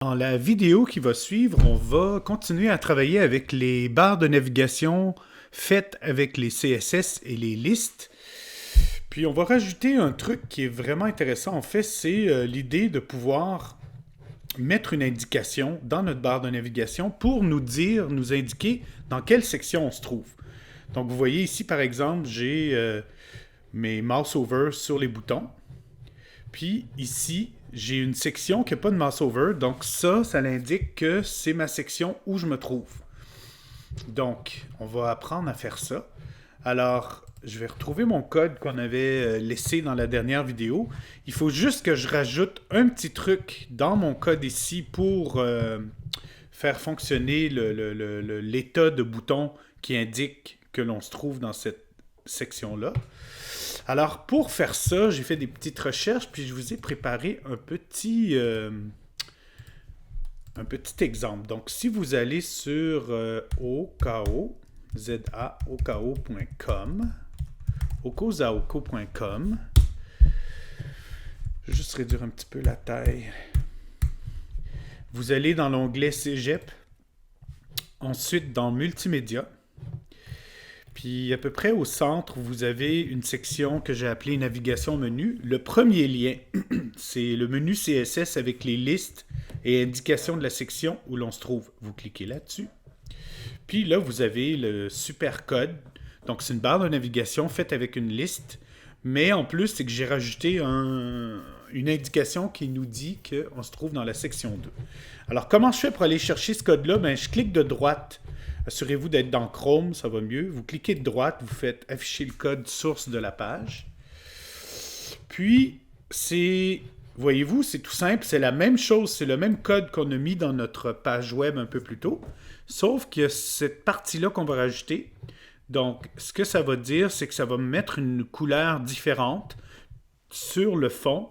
Dans la vidéo qui va suivre, on va continuer à travailler avec les barres de navigation faites avec les CSS et les listes. Puis on va rajouter un truc qui est vraiment intéressant. En fait, c'est l'idée de pouvoir mettre une indication dans notre barre de navigation pour nous indiquer dans quelle section on se trouve. Donc vous voyez ici par exemple, j'ai mes mouse over sur les boutons. Puis ici, j'ai une section qui n'a pas de mouse over, donc ça l'indique que c'est ma section où je me trouve. Donc, on va apprendre à faire ça. Alors, je vais retrouver mon code qu'on avait laissé dans la dernière vidéo. Il faut juste que je rajoute un petit truc dans mon code ici pour faire fonctionner l'état de bouton qui indique que l'on se trouve dans cette section-là. Alors, pour faire ça, j'ai fait des petites recherches, puis je vous ai préparé un petit exemple. Donc, si vous allez sur zaoko.com, okozaoko.com, je vais juste réduire un petit peu la taille. Vous allez dans l'onglet Cégep, ensuite dans Multimédia. Puis à peu près au centre, vous avez une section que j'ai appelée Navigation menu. Le premier lien, c'est le menu CSS avec les listes et indication de la section où l'on se trouve. Vous cliquez là-dessus. Puis là, vous avez le super code. Donc c'est une barre de navigation faite avec une liste. Mais en plus, c'est que j'ai rajouté une indication qui nous dit qu'on se trouve dans la section 2. Alors comment je fais pour aller chercher ce code-là? Ben, je clique de droite. Assurez-vous d'être dans Chrome, ça va mieux. Vous cliquez de droite, vous faites afficher le code source de la page. Puis, voyez-vous, c'est tout simple, c'est la même chose, c'est le même code qu'on a mis dans notre page web un peu plus tôt, sauf que cette partie-là qu'on va rajouter. Donc, ce que ça va dire, c'est que ça va me mettre une couleur différente sur le fond,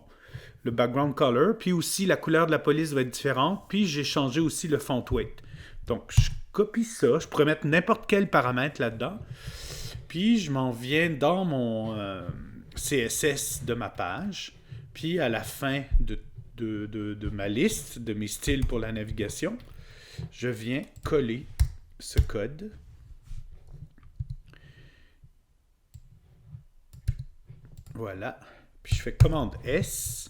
le background color, puis aussi la couleur de la police va être différente, puis j'ai changé aussi le font weight. Donc, je copie ça. Je pourrais mettre n'importe quel paramètre là-dedans. Puis, je m'en viens dans mon CSS de ma page. Puis, à la fin de ma liste, de mes styles pour la navigation, je viens coller ce code. Voilà. Puis, je fais commande S.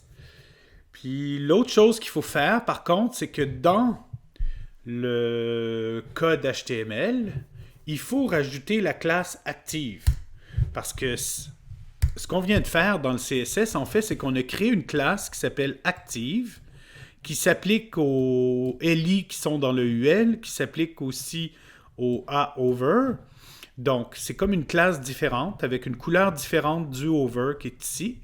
Puis, l'autre chose qu'il faut faire, par contre, c'est que dans le code HTML, il faut rajouter la classe active. Parce que ce qu'on vient de faire dans le CSS, en fait, c'est qu'on a créé une classe qui s'appelle active, qui s'applique aux LI qui sont dans le UL, qui s'applique aussi au A-over. Donc, c'est comme une classe différente, avec une couleur différente du over qui est ici.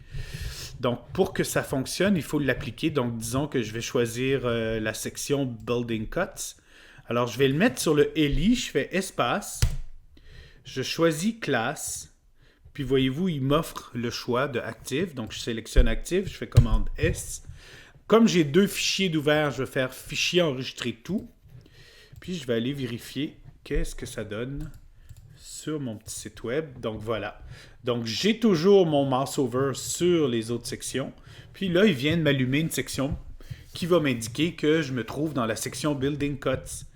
Donc, pour que ça fonctionne, il faut l'appliquer. Donc, disons que je vais choisir la section Building Cuts. Alors, je vais le mettre sur le LI. Je fais espace. Je choisis classe. Puis, voyez-vous, il m'offre le choix de Active. Donc, je sélectionne Active. Je fais commande S. Comme j'ai deux fichiers d'ouvert, je vais faire fichier enregistrer tout. Puis, je vais aller vérifier qu'est-ce que ça donne sur mon petit site web. Donc, voilà. Donc, j'ai toujours mon mouse over sur les autres sections. Puis là, il vient de m'allumer une section qui va m'indiquer que je me trouve dans la section Building Cuts.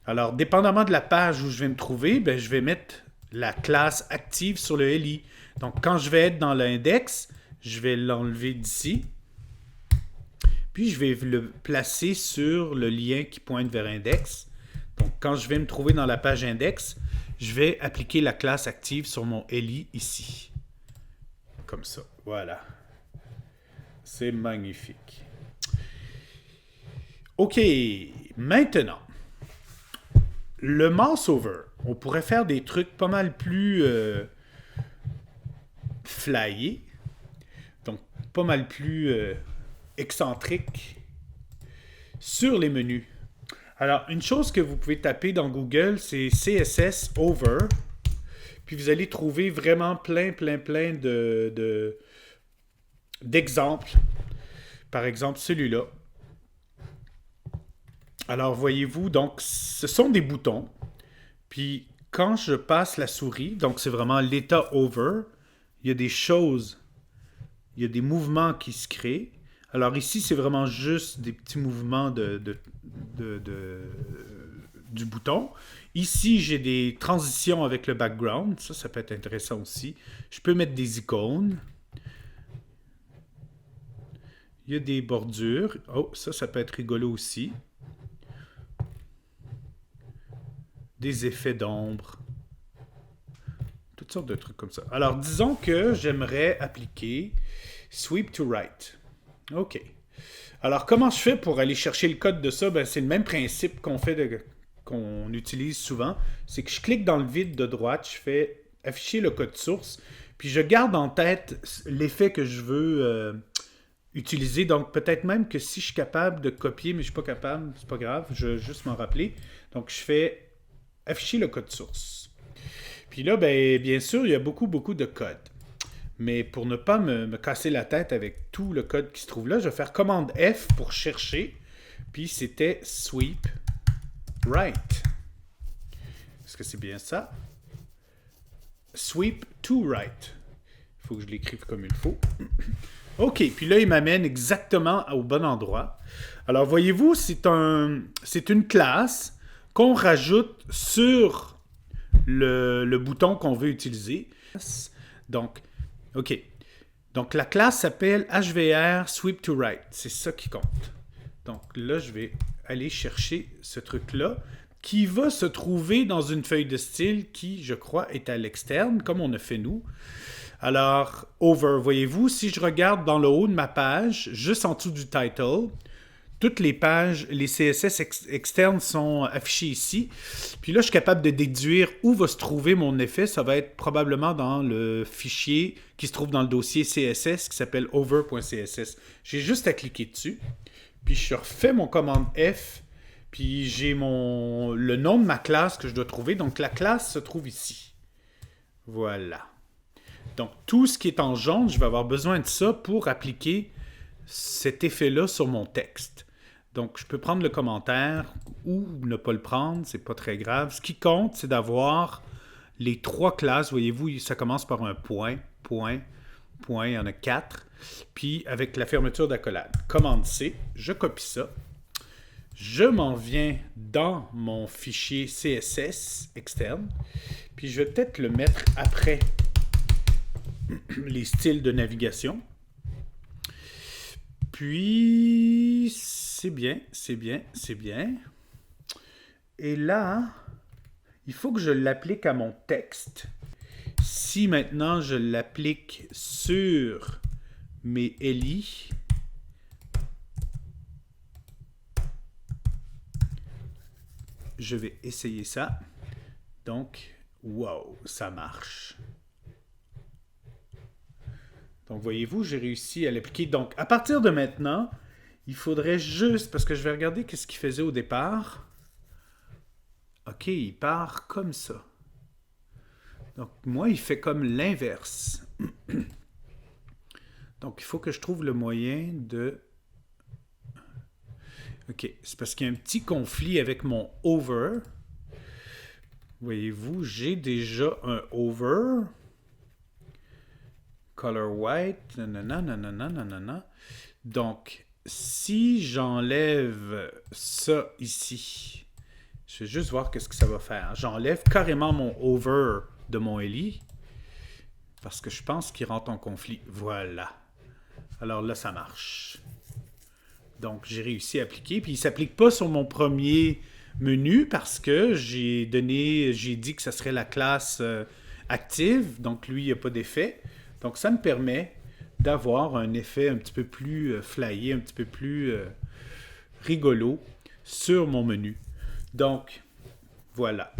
Alors, dépendamment de la page où je vais me trouver, ben, je vais mettre la classe active sur le LI. Donc, quand je vais être dans l'index, je vais l'enlever d'ici. Puis, je vais le placer sur le lien qui pointe vers index. Donc, quand je vais me trouver dans la page index, je vais appliquer la classe active sur mon LI ici. Comme ça. Voilà. C'est magnifique. OK. Maintenant, le mouse over. On pourrait faire des trucs pas mal plus flyés. Donc, pas mal plus excentriques sur les menus. Alors, une chose que vous pouvez taper dans Google, c'est CSS over. Puis vous allez trouver vraiment plein d'exemples. Par exemple, celui-là. Alors, voyez-vous, donc, ce sont des boutons. Puis, quand je passe la souris, donc c'est vraiment l'état over, il y a des choses, il y a des mouvements qui se créent. Alors ici, c'est vraiment juste des petits mouvements du bouton. Ici, j'ai des transitions avec le background. Ça peut être intéressant aussi. Je peux mettre des icônes. Il y a des bordures. Oh, ça peut être rigolo aussi. Des effets d'ombre. Toutes sortes de trucs comme ça. Alors, disons que j'aimerais appliquer Sweep to Right. OK. Alors, comment je fais pour aller chercher le code de ça? Ben, c'est le même principe qu'on utilise souvent. C'est que je clique dans le vide de droite, je fais afficher le code source, puis je garde en tête l'effet que je veux utiliser. Donc, peut-être même que si je suis capable de copier, mais je ne suis pas capable, c'est pas grave, je vais juste m'en rappeler. Donc, je fais afficher le code source. Puis là, ben, bien sûr, il y a beaucoup de code. Mais pour ne pas me casser la tête avec tout le code qui se trouve là, je vais faire commande F pour chercher. Puis c'était sweep right. Est-ce que c'est bien ça? Sweep to right. Il faut que je l'écrive comme il faut. OK, puis là, il m'amène exactement au bon endroit. Alors, voyez-vous, c'est une classe qu'on rajoute sur le bouton qu'on veut utiliser. Donc, OK. Donc, la classe s'appelle HVR Sweep to Right. C'est ça qui compte. Donc, là, je vais aller chercher ce truc-là qui va se trouver dans une feuille de style qui, je crois, est à l'externe, comme on a fait nous. Alors, over, voyez-vous, si je regarde dans le haut de ma page, juste en dessous du title, toutes les pages, les CSS externes sont affichées ici. Puis là, je suis capable de déduire où va se trouver mon effet. Ça va être probablement dans le fichier qui se trouve dans le dossier CSS qui s'appelle over.css. J'ai juste à cliquer dessus. Puis je refais mon commande F. Puis j'ai le nom de ma classe que je dois trouver. Donc la classe se trouve ici. Voilà. Donc tout ce qui est en jaune, je vais avoir besoin de ça pour appliquer cet effet-là sur mon texte. Donc, je peux prendre le commentaire ou ne pas le prendre, c'est pas très grave. Ce qui compte, c'est d'avoir les 3 classes. Voyez-vous, ça commence par un point, point, point, il y en a 4. Puis, avec la fermeture d'accolade. Commande C, je copie ça. Je m'en viens dans mon fichier CSS externe. Puis, je vais peut-être le mettre après les styles de navigation. Puis, c'est bien. Et là, il faut que je l'applique à mon texte. Si maintenant je l'applique sur mes LI, je vais essayer ça. Donc, wow, ça marche. Donc, voyez-vous, j'ai réussi à l'appliquer. Donc, à partir de maintenant, il faudrait juste... Parce que je vais regarder ce qu'il faisait au départ. OK, il part comme ça. Donc, moi, il fait comme l'inverse. Donc, il faut que je trouve le moyen de... OK, c'est parce qu'il y a un petit conflit avec mon over. Voyez-vous, j'ai déjà un over... Color white, nanana. Donc, si j'enlève ça ici, je vais juste voir qu'est-ce que ça va faire. J'enlève carrément mon over de mon LI parce que je pense qu'il rentre en conflit. Voilà. Alors là, ça marche. Donc, j'ai réussi à appliquer. Puis, il ne s'applique pas sur mon premier menu parce que j'ai dit que ça serait la classe active. Donc, lui, il n'y a pas d'effet. Donc, ça me permet d'avoir un effet un petit peu plus flyé, un petit peu plus rigolo sur mon menu. Donc, voilà.